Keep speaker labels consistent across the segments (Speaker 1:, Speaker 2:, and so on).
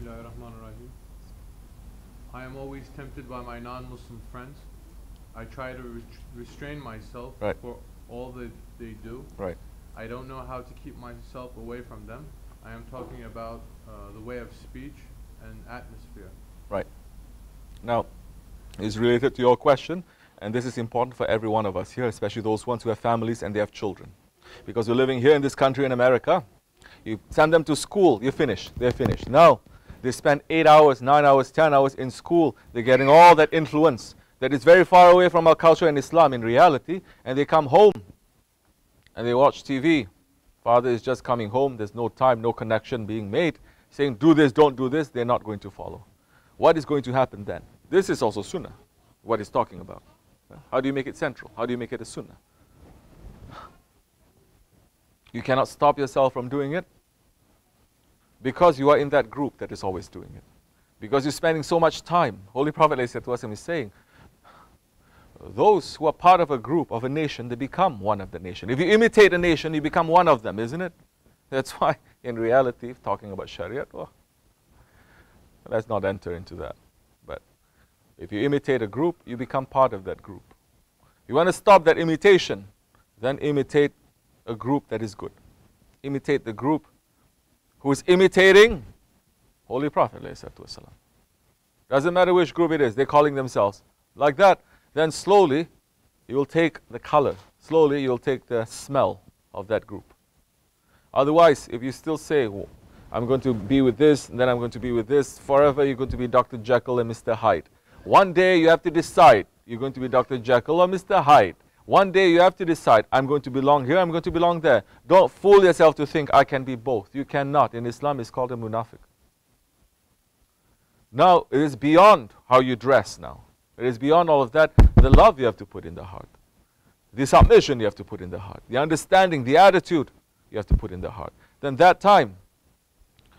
Speaker 1: Bismillahirrahmanirrahim. I am always tempted by my non-Muslim friends. I try to restrain myself for all that they do.
Speaker 2: Right.
Speaker 1: I don't know how to keep myself away from them. I am talking about the way of speech and atmosphere.
Speaker 2: Right. Now, it's related to your question, and this is important for every one of us here, especially those ones who have families and they have children. Because we're living here in this country in America, you send them to school, you're finished, they're finished. Now, they spend 8 hours, 9 hours, 10 hours in school, they're getting all that influence that is very far away from our culture and Islam in reality, and they come home and they watch TV. Father is just coming home, there's no time, no connection being made, saying do this, don't do this, they're not going to follow. What is going to happen then? This is also sunnah, what he's talking about. How do you make it central? How do you make it a sunnah? You cannot stop yourself from doing it because you are in that group that is always doing it. Because you're spending so much time. Holy Prophet ﷺ is saying, those who are part of a group, of a nation, they become one of the nation. If you imitate a nation, you become one of them, isn't it? That's why, in reality, talking about Sharia, well, let's not enter into that. But if you imitate a group, you become part of that group. You want to stop that imitation, then imitate a group that is good. Imitate the group who is imitating Holy Prophet ﷺ. Doesn't matter which group it is, they're calling themselves like that. Then slowly, you will take the color. Slowly, you will take the smell of that group. Otherwise, if you still say, oh, I'm going to be with this, and then I'm going to be with this, forever you're going to be Dr. Jekyll and Mr. Hyde. One day you have to decide, you're going to be Dr. Jekyll or Mr. Hyde. One day you have to decide, I'm going to belong here, I'm going to belong there. Don't fool yourself to think I can be both. You cannot. In Islam, it's called a munafiq. Now, it is beyond how you dress now. It is beyond all of that. The love you have to put in the heart. The submission you have to put in the heart. The understanding, the attitude you have to put in the heart. Then that time,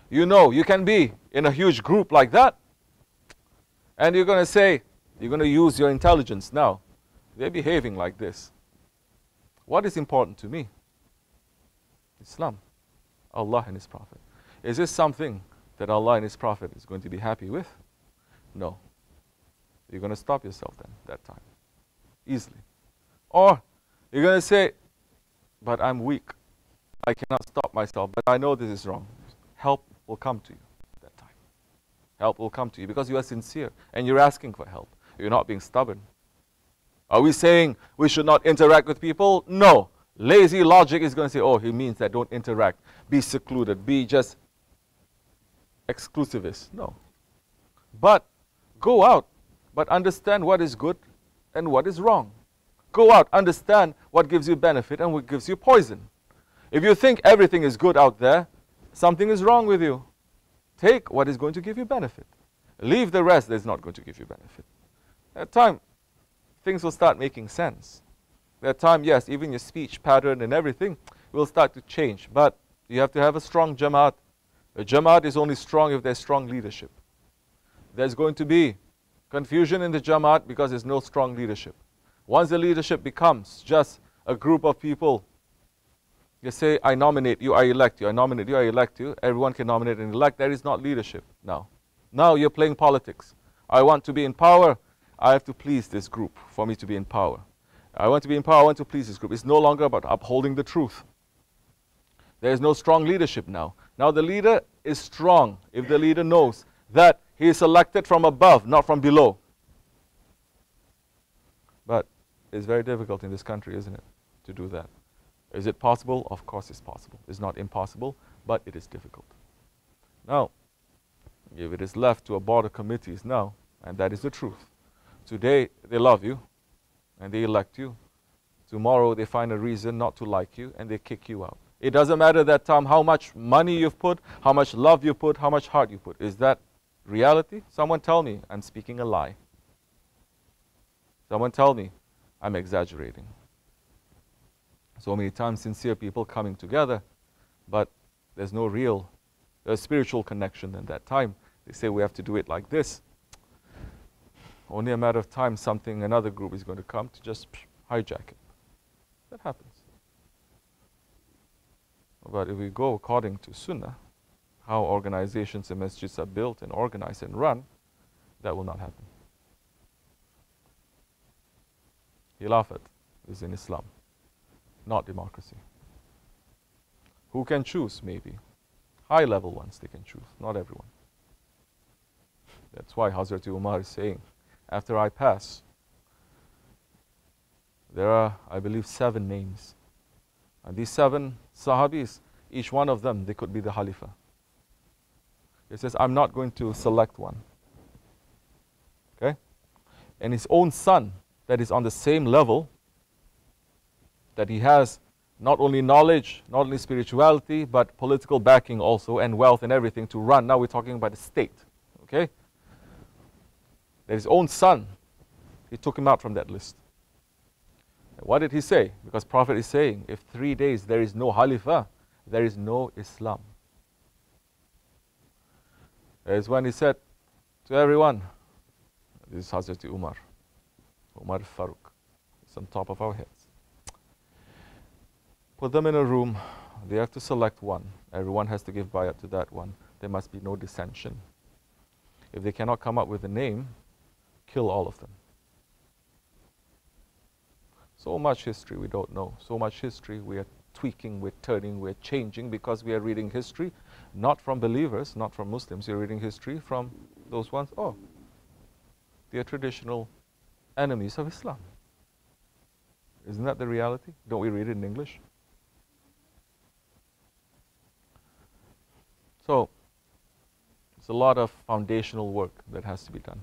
Speaker 2: you know, you can be in a huge group like that. And you're going to say, you're going to use your intelligence now. They're behaving like this. What is important to me? Islam, Allah and His Prophet. Is this something that Allah and His Prophet is going to be happy with? No. You're going to stop yourself then, that time. Easily. Or, you're going to say, but I'm weak. I cannot stop myself, but I know this is wrong. Help will come to you at that time. Help will come to you because you are sincere and you're asking for help. You're not being stubborn. Are we saying we should not interact with people? No. Lazy logic is going to say, oh, he means that don't interact. Be secluded. Be just exclusivist. No. But go out. But understand what is good and what is wrong. Go out. Understand what gives you benefit and what gives you poison. If you think everything is good out there, something is wrong with you. Take what is going to give you benefit. Leave the rest that is not going to give you benefit. At time, things will start making sense. That time, yes, even your speech pattern and everything will start to change. But you have to have a strong Jamaat. A Jamaat is only strong if there's strong leadership. There's going to be confusion in the Jamaat because there's no strong leadership. Once the leadership becomes just a group of people, you say, I nominate you, I elect you, I nominate you, I elect you. Everyone can nominate and elect. That is not leadership now. Now you're playing politics. I want to be in power. I have to please this group for me to be in power. I want to be in power, I want to please this group. It's no longer about upholding the truth. There is no strong leadership now. Now the leader is strong if the leader knows that he is elected from above, not from below. But it's very difficult in this country, isn't it, to do that. Is it possible? Of course it's possible. It's not impossible, but it is difficult. Now, if it is left to a board of committees now, and that is the truth, today, they love you, and they elect you. Tomorrow, they find a reason not to like you, and they kick you out. It doesn't matter that time how much money you've put, how much love you put, how much heart you put. Is that reality? Someone tell me I'm speaking a lie. Someone tell me I'm exaggerating. So many times, sincere people coming together, but there's no real spiritual connection in that time. They say we have to do it like this. Only a matter of time, another group is going to come to just hijack it. That happens. But if we go according to Sunnah, how organizations and masjids are built and organized and run, that will not happen. Khilafat is in Islam, not democracy. Who can choose? Maybe. High level ones they can choose, not everyone. That's why Hazrat Umar is saying, after I pass, there are, I believe, 7 names. And these 7 Sahabis, each one of them, they could be the Khalifah. He says, I'm not going to select one. Okay? And his own son, that is on the same level, that he has not only knowledge, not only spirituality, but political backing also, and wealth and everything to run. Now we're talking about the state. Okay? That his own son, he took him out from that list. And what did he say? Because Prophet is saying, if 3 days there is no Khalifah, there is no Islam. That is when he said to everyone, this is Hazrat Umar Farooq, it's on top of our heads. Put them in a room, they have to select one. Everyone has to give bayat to that one. There must be no dissension. If they cannot come up with a name, kill all of them. So much history we don't know. So much history we are tweaking, we're turning, we're changing because we are reading history, not from believers, not from Muslims. You're reading history from those ones, oh, they are traditional enemies of Islam. Isn't that the reality? Don't we read it in English? So, it's a lot of foundational work that has to be done.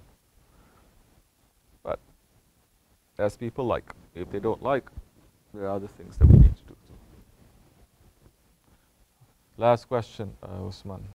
Speaker 2: But, as people like, if they don't like, there are other things that we need to do. Last question, Osman.